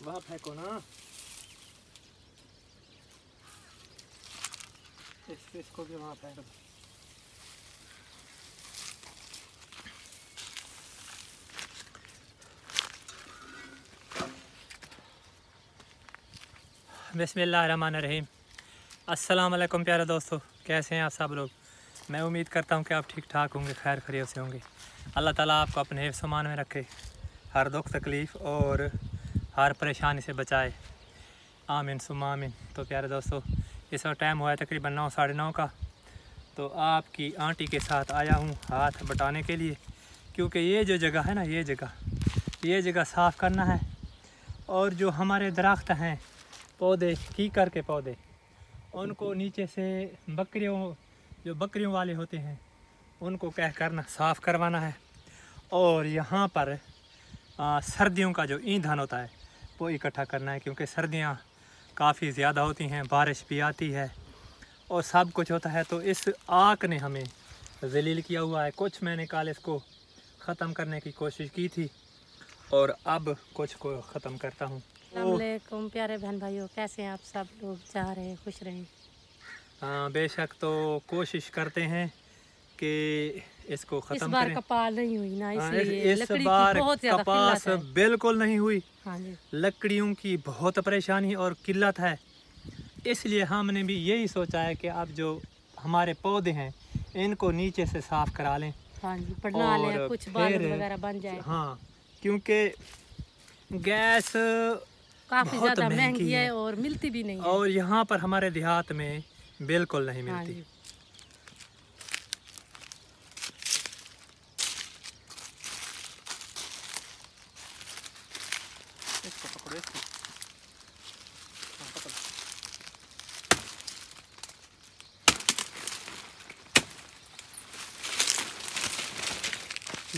वहाँ फेंको ना, इसको भी वहाँ फेंक दो। बिस्मिल्लाहिर्रहमानिर्रहीम। अस्सलाम वालेकुम प्यारे दोस्तों, कैसे हैं आप सब लोग। मैं उम्मीद करता हूं कि आप ठीक ठाक होंगे, खैर खैरियत से होंगे। अल्लाह ताला आपको अपने हिफ्ज़ मान में रखे, हर दुख तकलीफ़ और हर परेशानी से बचाए, आमीन सुम्मा आमीन। तो प्यारे दोस्तों, इस वक्त टाइम हुआ है तकरीबन 9 साढ़े 9 का। तो आपकी आंटी के साथ आया हूँ हाथ बटाने के लिए, क्योंकि ये जो जगह है ना, ये जगह साफ़ करना है। और जो हमारे दरख्त हैं, पौधे, कीकर के पौधे, उनको नीचे से बकरियों वाले होते हैं, उनको क्या करना, साफ़ करवाना है। और यहाँ पर सर्दियों का जो ईंधन होता है वो इकट्ठा करना है, क्योंकि सर्दियाँ काफ़ी ज़्यादा होती हैं, बारिश भी आती है और सब कुछ होता है। तो इस आग ने हमें ज़लील किया हुआ है। कुछ मैंने कल इसको ख़त्म करने की कोशिश की थी और अब कुछ को ख़त्म करता हूँ। अस्सलामुअलैकुम प्यारे बहन भाइयों, कैसे हैं आप सब लोग। जा रहे हैं, खुश रहें। हाँ बेशक, तो कोशिश करते हैं कि इसको ख़त्म करें। इस बार कपाल नहीं हुई ना, इसलिए इस लकड़ी बार की बहुत ज़्यादा कपास किल्लत है। बिल्कुल नहीं हुई। हाँ जी, लकड़ियों की बहुत परेशानी और किल्लत है। इसलिए हमने भी यही सोचा है कि अब जो हमारे पौधे हैं इनको नीचे से साफ़ करा लें। हाँ जी, बना लें, और कुछ फिर बालन वगैरह बन जाए। हाँ, क्योंकि गैस काफ़ी बहुत ज़्यादा महंगी महंगी है है और मिलती भी नहीं है। और यहाँ पर हमारे देहात में बिल्कुल नहीं हाँ मिलती। जी, इसको पकड़ो, इसको। हाँ, पकड़ो।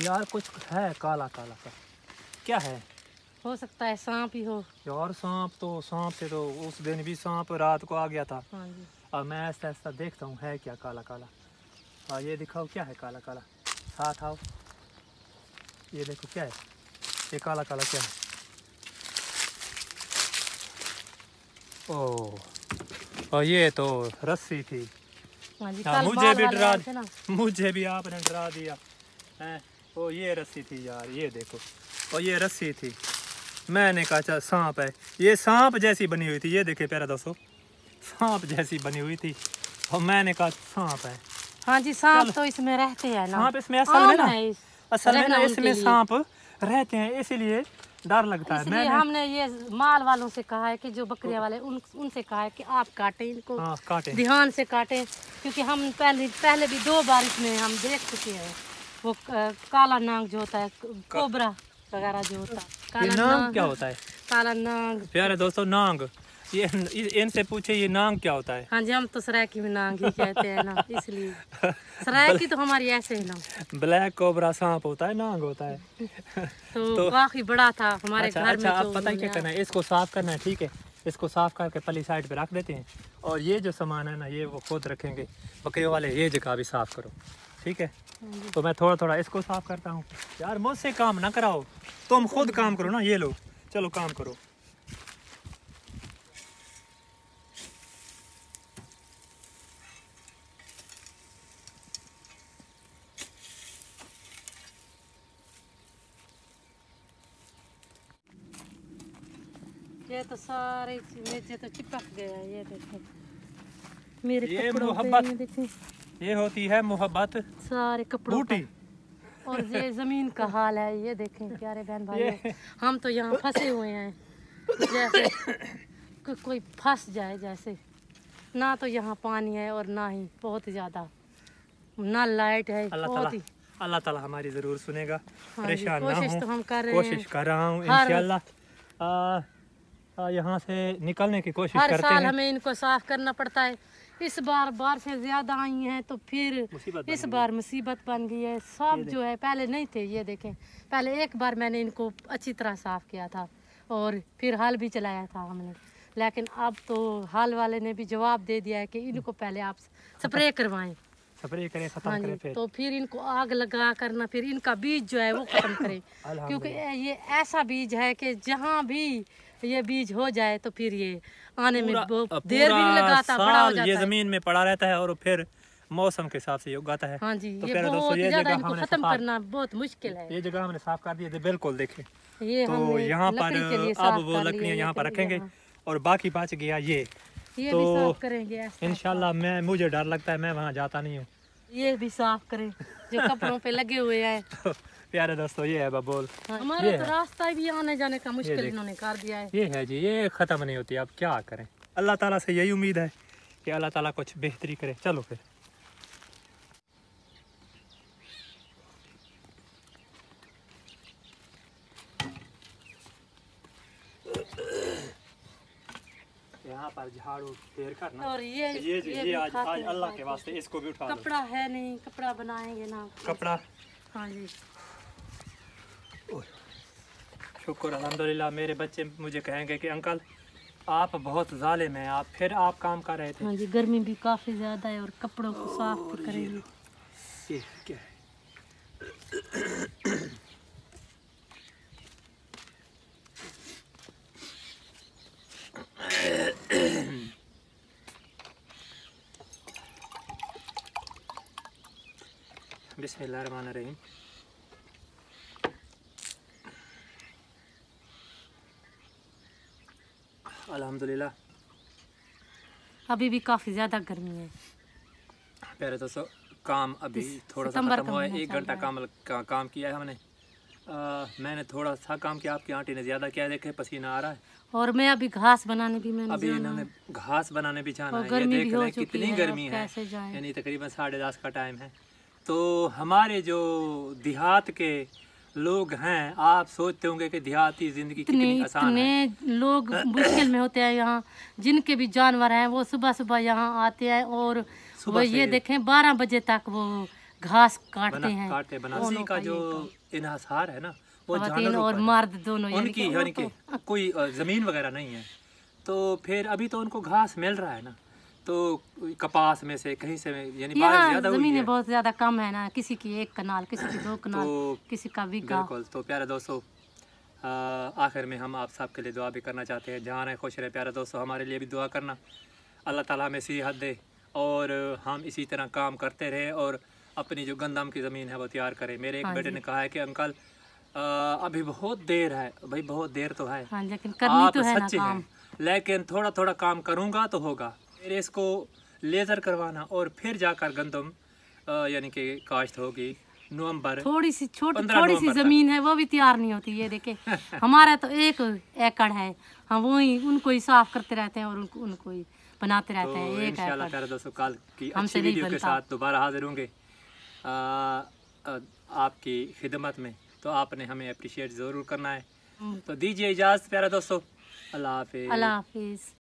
यार कुछ है काला काला सा, क्या है? हो सकता है सांप ही हो। यार सांप से तो उस दिन भी सांप रात को आ गया था। हाँ जी, अब मैं ऐसा ऐसा देखता हूँ है क्या काला काला। हाँ ये दिखाओ क्या है काला काला, साथ आओ, ये देखो क्या है, ये काला काला क्या है। ओह, और ये तो रस्सी थी। हाँ जी, हाँ, कल मुझे बाल भी वाले डरा, आए थे ना। मुझे भी आपने डरा दिया है। ओ ये रस्सी थी यार, ये देखो, और ये रस्सी थी। मैंने कहा अच्छा सांप है, ये सांप जैसी बनी हुई थी, ये देखिए प्यारा दोस्तों, सांप जैसी बनी हुई थी और मैंने कहा सांप है। हाँ जी, सांप तो इसमें रहते हैं ना, सांप इसमें असल में ना, रहना इसमें उनके लिए। सांप रहते हैं, इसीलिए डर लगता है। इसलिए हमने ये माल वालों से कहा है कि जो बकरियां वाले उनसे कहा है कि आप काटें इनको, हाँ काटें, ध्यान से काटें, क्योंकि हम पहले भी 2 बार इसमें हम देख चुके हैं वो काला नाग जो होता है, कोबरा वगैरह जो होता है। ये काला नाग क्या होता है काला नाग प्यारे दोस्तों? नाग, ये इनसे पूछे ये नाग क्या होता है। हाँ जी, हम तो सरायकी में नाग ही कहते हैं ना, इसलिए सरायकी तो हमारी ऐसे है ना। ब्लैक कोबरा सांप होता है, नाग होता है। तो काफी बड़ा था हमारे अच्छा घर अच्छा, में। अब पता है क्या करना है, इसको साफ करना है, ठीक है। इसको साफ करके पली साइड पे रख देते हैं और ये जो सामान है ना ये वो खुद रखेंगे बकरियों वाले। ये जगह भी साफ करो, ठीक है। तो मैं थोड़ा थोड़ा इसको साफ करता हूँ। यार मुझसे काम ना कराओ, तुम खुद काम करो ना। ये लो, चलो काम करो। ये तो सारे मेजे तो चिपक गया है, ये देखो मेरे ये कपड़ों पे, मोहब्बत, ये देखो ये होती है मोहब्बत सारे कपड़ों बूटी। पर। और ये जमीन का हाल है, ये देखें प्यारे बहन भाइयों, हम तो यहाँ फंसे हुए हैं जैसे कोई फंस जाए जैसे। ना तो यहाँ पानी है और ना ही बहुत ज़्यादा, ना लाइट है, बहुत ही। अल्लाह ताला हमारी ज़रूर सुनेगा। हाँ जी, परेशान ना कोशिश हो, तो हम कर रहे कोशिश हैं। कर रहा हूँ हर इंशाल्लाह यहाँ से निकलने की कोशिश हर करते साल हैं। हमें इनको साफ करना पड़ता है। इस बार बारिशें ज़्यादा आई हैं तो फिर इस बार मुसीबत बन गई है। सब जो है पहले नहीं थे, ये देखें, पहले एक बार मैंने इनको अच्छी तरह साफ किया था और फिर हल भी चलाया था हमने, लेकिन अब तो हल वाले ने भी जवाब दे दिया है कि इनको पहले आप स्प्रे करवाएं, स्प्रे करें, खत्म हाँ करें जी, फिर। तो फिर इनको आग लगा करना, फिर इनका बीज जो है वो खत्म करें, क्योंकि ये ऐसा बीज है कि जहाँ भी ये बीज हो जाए तो फिर ये आने में पूरा देर भी नहीं लगाता, बड़ा हो साल जाता ये है। जमीन में पड़ा रहता है और फिर मौसम के हिसाब से ये उगाता है। हाँ जी, तो ये प्यारे दोस्तों, बहुत ये ज्यादा जगह इनको हमने खत्म करना बहुत मुश्किल है। ये जगह हमने साफ कर दी है, बिल्कुल देखे। ये तो हमने यहाँ पर लकड़ी के लिए अब साफ वो कर लिया, लकड़ियाँ ये यहाँ पर कर रखेंगे लिया। और बाकी बच गया ये ये तो भी साफ करेंगे ऐसा। इंशाल्लाह। मुझे डर लगता है, मैं वहाँ जाता नहीं हूँ। ये भी साफ करें जो कपड़ों पे लगे हुए हैं। तो प्यारे दोस्तों, ये है बबूल। हमारा तो रास्ता भी आने जाने का मुश्किल इन्होंने कर दिया है। ये है जी, ये ख़त्म नहीं होती। अब क्या करें, अल्लाह ताला से यही उम्मीद है कि अल्लाह ताला कुछ बेहतरी करे। चलो फिर यहाँ पर झाड़ू फेर कर ना। और ये ये आज अल्लाह के वास्ते इसको भी उठा दो। कपड़ा है नहीं, कपड़ा बनाएंगे ना कपड़ा। हाँ जी, शुक्र अल्हम्दुलिल्लाह। मेरे बच्चे मुझे कहेंगे कि अंकल आप बहुत जालिम हैं, आप फिर आप काम कर रहे थे। हाँ जी, गर्मी भी काफी ज्यादा है और कपड़ों को साफ भी करेंगे। ये क्या है? बिस्मिल्लाहिर्रहमानिर्रहीम। अल्हम्दुलिल्लाह। अभी भी काफी ज्यादा गर्मी है। प्यारे दोस्तों, काम अभी थोड़ा सा सितंबर खत्म का हुआ है। महीना 1 चल घंटा रहा है। काम किया है हमने। मैंने थोड़ा सा काम किया, आपकी आंटी ने ज़्यादा किया है। देखे पसीना आ रहा है। और मैं अभी घास बनाने भी मैंने अभी जाना इन्होंने है। घास बनाने भी जाना और है। ये गर्मी भी देख हो लें चुकी कितनी है, गर्मी अब है। कैसे जाएं? यानी तकरीबन 10:30 का टाइम है। तो हमारे जो देहात के लोग हैं, आप सोचते होंगे कि देहाती ज़िंदगी कितनी आसान है। इतने लोग मुश्किल में होते हैं यहाँ, जिनके भी जानवर हैं वो सुबह सुबह यहाँ आते हैं और वो ये देखें 12 बजे तक वो घास काटते हैं। बनारसी का जो इन्हासार है ना, वो खवातीन जानवरों और पर है। मर्द दोनों, उनकी यानी कि कोई ज़मीन वगैरह नहीं है। तो फिर अभी तो उनको घास मिल रहा है ना, तो कपास में से कहीं से, यानी बारिश यहाँ ज़्यादा हुई है। जमीनें बहुत ज्यादा कम है ना, किसी की 1 कनाल, किसी की 2 कनाल, किसी का बीघा। बिल्कुल। तो प्यारे दोस्तों, आखिर में हम आप सब के लिए दुआ भी करना चाहते हैं। जहाँ रहे खुश रहे प्यारे दोस्तों, हमारे लिए भी दुआ करना। अल्लाह ताला हमें सेहत दे और हम इसी तरह काम करते रहे और अपनी जो गंदम की ज़मीन है वो तैयार करें। मेरे एक बेटे ने कहा है कि अंकल अभी बहुत देर है। भाई बहुत देर तो है, हाँ, लेकिन करनी आप तो है ना सच्चे काम। हैं, लेकिन थोड़ा थोड़ा काम करूँगा तो होगा। फिर इसको लेज़र करवाना और फिर जाकर गंदम यानी कि काश्त होगी नवंबर। थोड़ी सी 15 थोड़ी सी नवंबर जमीन है वो भी तैयार नहीं होती। ये देखे हमारा तो 1 एकड़ है, हम वही उनको ही साफ करते रहते हैं और उनको ही बनाते रहते हैं। 1 इंशाल्लाह एकड़ प्यारे दोस्तों, कल की हमसे अच्छी नहीं वीडियो के बनता। साथ दोबारा हाजिर होंगे आपकी खिदमत में। तो आपने हमें अप्रिशिएट ज़रूर करना है। तो दीजिए इजाज़त प्यारे दोस्तों। अल्लाह हाफिज़। अल्लाह हाफिज।